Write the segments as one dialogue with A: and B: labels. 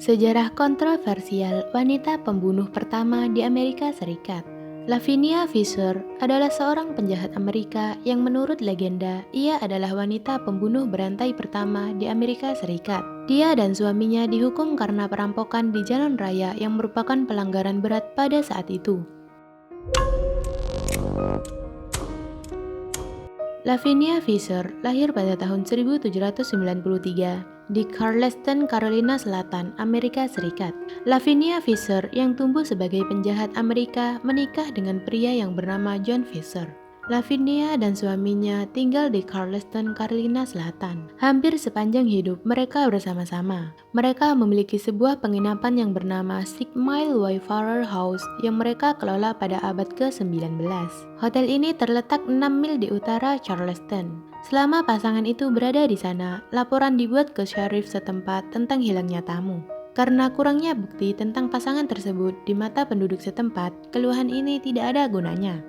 A: Sejarah kontroversial wanita pembunuh pertama di Amerika Serikat. Lavinia Fisher adalah seorang penjahat Amerika yang menurut legenda ia adalah wanita pembunuh berantai pertama di Amerika Serikat. Dia dan suaminya dihukum karena perampokan di jalan raya yang merupakan pelanggaran berat pada saat itu. Lavinia Fisher lahir pada tahun 1793 di Charleston, Carolina Selatan, Amerika Serikat. Lavinia Fisher yang tumbuh sebagai penjahat Amerika menikah dengan pria yang bernama John Fisher. Lavinia dan suaminya tinggal di Charleston, Carolina Selatan. Hampir sepanjang hidup mereka bersama-sama. Mereka memiliki sebuah penginapan yang bernama Six Mile Wayfarer House yang mereka kelola pada abad ke-19. Hotel ini terletak 6 mil di utara Charleston. Selama pasangan itu berada di sana, laporan dibuat ke sheriff setempat tentang hilangnya tamu. Karena kurangnya bukti tentang pasangan tersebut di mata penduduk setempat, keluhan ini tidak ada gunanya.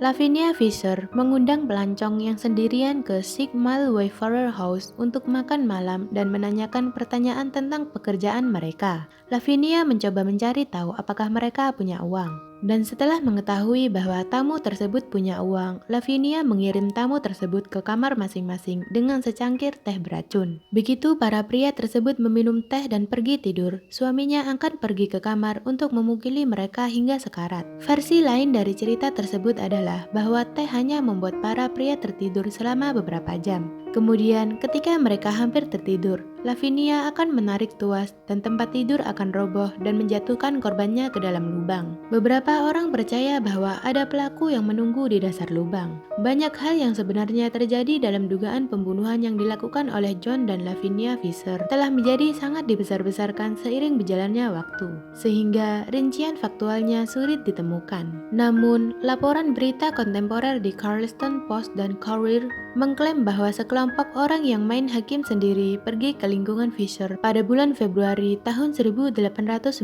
A: Lavinia Fisher mengundang pelancong yang sendirian ke Six Mile Wayfarer House untuk makan malam dan menanyakan pertanyaan tentang pekerjaan mereka. Lavinia mencoba mencari tahu apakah mereka punya uang. Dan setelah mengetahui bahwa tamu tersebut punya uang, Lavinia mengirim tamu tersebut ke kamar masing-masing dengan secangkir teh beracun. Begitu para pria tersebut meminum teh dan pergi tidur, suaminya akan pergi ke kamar untuk memukuli mereka hingga sekarat. Versi lain dari cerita tersebut adalah bahwa teh hanya membuat para pria tertidur selama beberapa jam. Kemudian, ketika mereka hampir tertidur, Lavinia akan menarik tuas dan tempat tidur akan roboh dan menjatuhkan korbannya ke dalam lubang. Beberapa orang percaya bahwa ada pelaku yang menunggu di dasar lubang. Banyak hal yang sebenarnya terjadi dalam dugaan pembunuhan yang dilakukan oleh John dan Lavinia Fisher telah menjadi sangat dibesar-besarkan seiring berjalannya waktu, sehingga rincian faktualnya sulit ditemukan. Namun, laporan berita kontemporer di Charleston Post dan Courier mengklaim bahwa sekelompok orang yang main hakim sendiri pergi ke lingkungan Fisher pada bulan Februari tahun 1819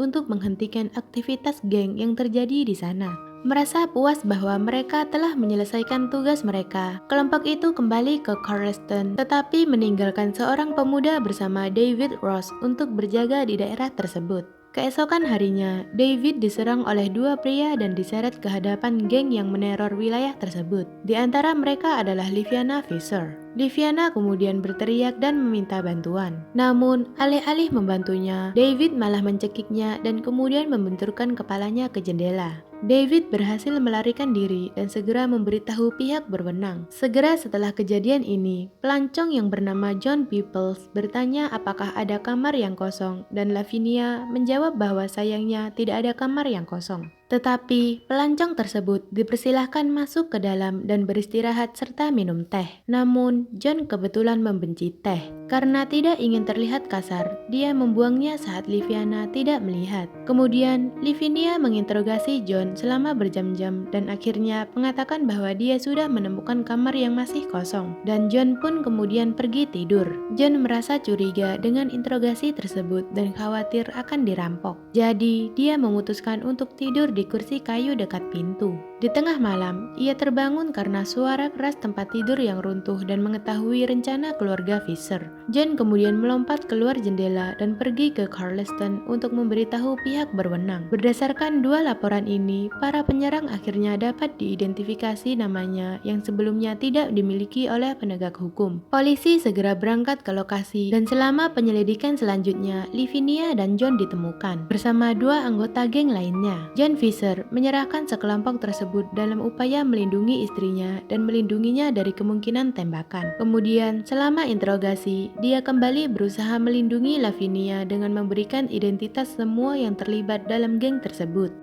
A: untuk menghentikan aktivitas geng yang terjadi di sana. Merasa puas bahwa mereka telah menyelesaikan tugas mereka, kelompok itu kembali ke Charleston tetapi meninggalkan seorang pemuda bersama David Ross untuk berjaga di daerah tersebut. Keesokan harinya, David diserang oleh dua pria dan diseret ke hadapan geng yang meneror wilayah tersebut. Di antara mereka adalah Lavinia Fisher. Lavinia kemudian berteriak dan meminta bantuan. Namun, alih-alih membantunya, David malah mencekiknya dan kemudian membenturkan kepalanya ke jendela. David berhasil melarikan diri dan segera memberitahu pihak berwenang. Segera setelah kejadian ini, pelancong yang bernama John Peoples bertanya apakah ada kamar yang kosong dan Lavinia menjawab bahwa sayangnya tidak ada kamar yang kosong. Tetapi, pelancong tersebut dipersilahkan masuk ke dalam dan beristirahat serta minum teh. Namun, John kebetulan membenci teh. Karena tidak ingin terlihat kasar, dia membuangnya saat Lavinia tidak melihat. Kemudian, Lavinia menginterogasi John selama berjam-jam dan akhirnya mengatakan bahwa dia sudah menemukan kamar yang masih kosong. Dan John pun kemudian pergi tidur. John merasa curiga dengan interogasi tersebut dan khawatir akan dirampok. Jadi, dia memutuskan untuk tidur di kursi kayu dekat pintu. Di tengah malam, ia terbangun karena suara keras tempat tidur yang runtuh dan mengetahui rencana keluarga Fisher. John kemudian melompat keluar jendela dan pergi ke Charleston untuk memberitahu pihak berwenang. Berdasarkan dua laporan ini, para penyerang akhirnya dapat diidentifikasi namanya yang sebelumnya tidak dimiliki oleh penegak hukum. Polisi segera berangkat ke lokasi dan selama penyelidikan selanjutnya, Lavinia dan John ditemukan bersama dua anggota geng lainnya. John Fisher menyerahkan sekelompok tersebut dalam upaya melindungi istrinya dan melindunginya dari kemungkinan tembakan. Kemudian, selama interogasi, dia kembali berusaha melindungi Lavinia dengan memberikan identitas semua yang terlibat dalam geng tersebut.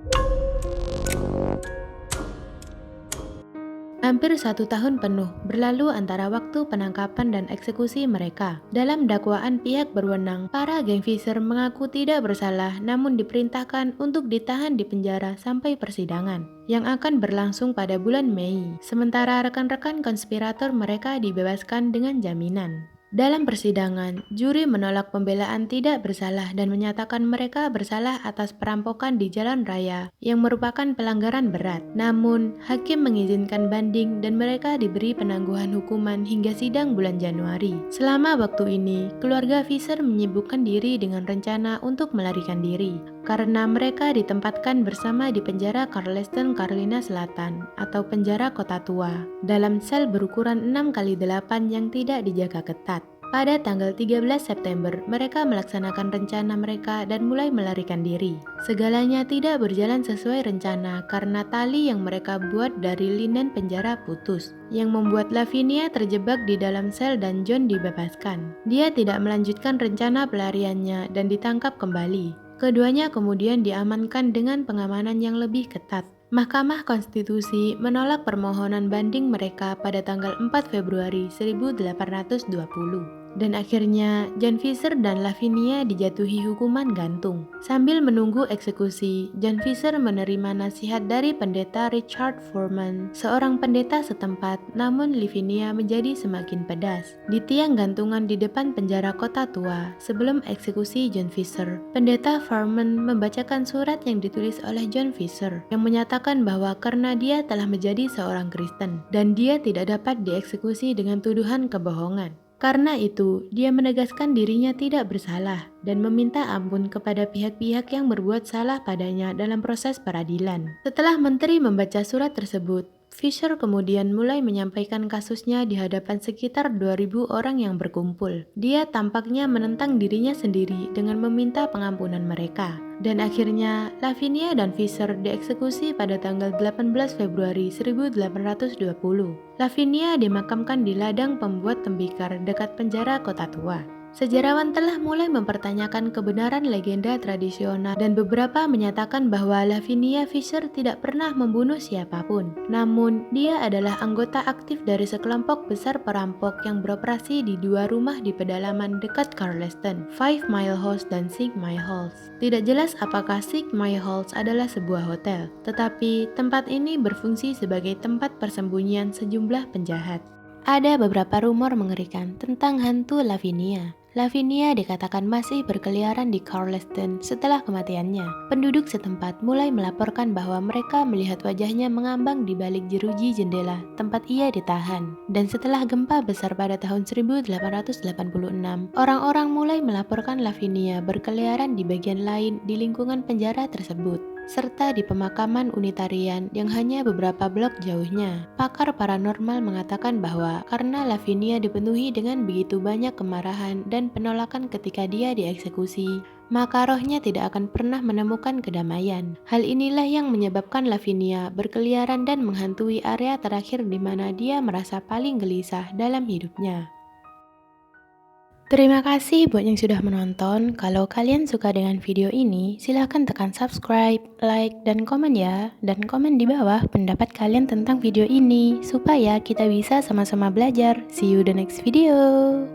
A: Hampir 1 tahun penuh berlalu antara waktu penangkapan dan eksekusi mereka. Dalam dakwaan pihak berwenang, para geng Fisher mengaku tidak bersalah namun diperintahkan untuk ditahan di penjara sampai persidangan yang akan berlangsung pada bulan Mei. Sementara rekan-rekan konspirator mereka dibebaskan dengan jaminan. Dalam persidangan, juri menolak pembelaan tidak bersalah dan menyatakan mereka bersalah atas perampokan di jalan raya yang merupakan pelanggaran berat. Namun, hakim mengizinkan banding dan mereka diberi penangguhan hukuman hingga sidang bulan Januari. Selama waktu ini, keluarga Fisher menyibukkan diri dengan rencana untuk melarikan diri karena mereka ditempatkan bersama di penjara Charleston, Carolina Selatan atau penjara kota tua dalam sel berukuran 6x8 yang tidak dijaga ketat. Pada tanggal 13 September, mereka melaksanakan rencana mereka dan mulai melarikan diri. Segalanya tidak berjalan sesuai rencana karena tali yang mereka buat dari linen penjara putus, yang membuat Lavinia terjebak di dalam sel dan John dibebaskan. Dia tidak melanjutkan rencana pelariannya dan ditangkap kembali. Keduanya kemudian diamankan dengan pengamanan yang lebih ketat. Mahkamah Konstitusi menolak permohonan banding mereka pada tanggal 4 Februari 1820. Dan akhirnya, John Fisher dan Lavinia dijatuhi hukuman gantung. Sambil menunggu eksekusi, John Fisher menerima nasihat dari pendeta Richard Foreman, seorang pendeta setempat, namun Lavinia menjadi semakin pedas. Di tiang gantungan di depan penjara kota tua, sebelum eksekusi John Fisher, pendeta Foreman membacakan surat yang ditulis oleh John Fisher, yang menyatakan bahwa karena dia telah menjadi seorang Kristen, dan dia tidak dapat dieksekusi dengan tuduhan kebohongan. Karena itu, dia menegaskan dirinya tidak bersalah dan meminta ampun kepada pihak-pihak yang berbuat salah padanya dalam proses peradilan. Setelah menteri membaca surat tersebut, Fisher kemudian mulai menyampaikan kasusnya di hadapan sekitar 2.000 orang yang berkumpul. Dia tampaknya menentang dirinya sendiri dengan meminta pengampunan mereka. Dan akhirnya, Lavinia dan Fisher dieksekusi pada tanggal 18 Februari 1820. Lavinia dimakamkan di ladang pembuat tembikar dekat penjara kota tua. Sejarawan telah mulai mempertanyakan kebenaran legenda tradisional dan beberapa menyatakan bahwa Lavinia Fisher tidak pernah membunuh siapapun. Namun, dia adalah anggota aktif dari sekelompok besar perampok yang beroperasi di dua rumah di pedalaman dekat Charleston, 5 Mile House dan 6 Mile House. Tidak jelas apakah 6 Mile House adalah sebuah hotel, tetapi tempat ini berfungsi sebagai tempat persembunyian sejumlah penjahat. Ada beberapa rumor mengerikan tentang hantu Lavinia. Lavinia dikatakan masih berkeliaran di Charleston setelah kematiannya. Penduduk setempat mulai melaporkan bahwa mereka melihat wajahnya mengambang di balik jeruji jendela tempat ia ditahan. Dan setelah gempa besar pada tahun 1886, orang-orang mulai melaporkan Lavinia berkeliaran di bagian lain di lingkungan penjara tersebut, serta di pemakaman Unitarian yang hanya beberapa blok jauhnya. Pakar paranormal mengatakan bahwa karena Lavinia dipenuhi dengan begitu banyak kemarahan dan penolakan ketika dia dieksekusi, maka rohnya tidak akan pernah menemukan kedamaian. Hal inilah yang menyebabkan Lavinia berkeliaran dan menghantui area terakhir di mana dia merasa paling gelisah dalam hidupnya. Terima kasih buat yang sudah menonton. Kalau kalian suka dengan video ini, silahkan tekan subscribe, like, dan komen ya. Dan komen di bawah pendapat kalian tentang video ini, supaya kita bisa sama-sama belajar. See you the next video.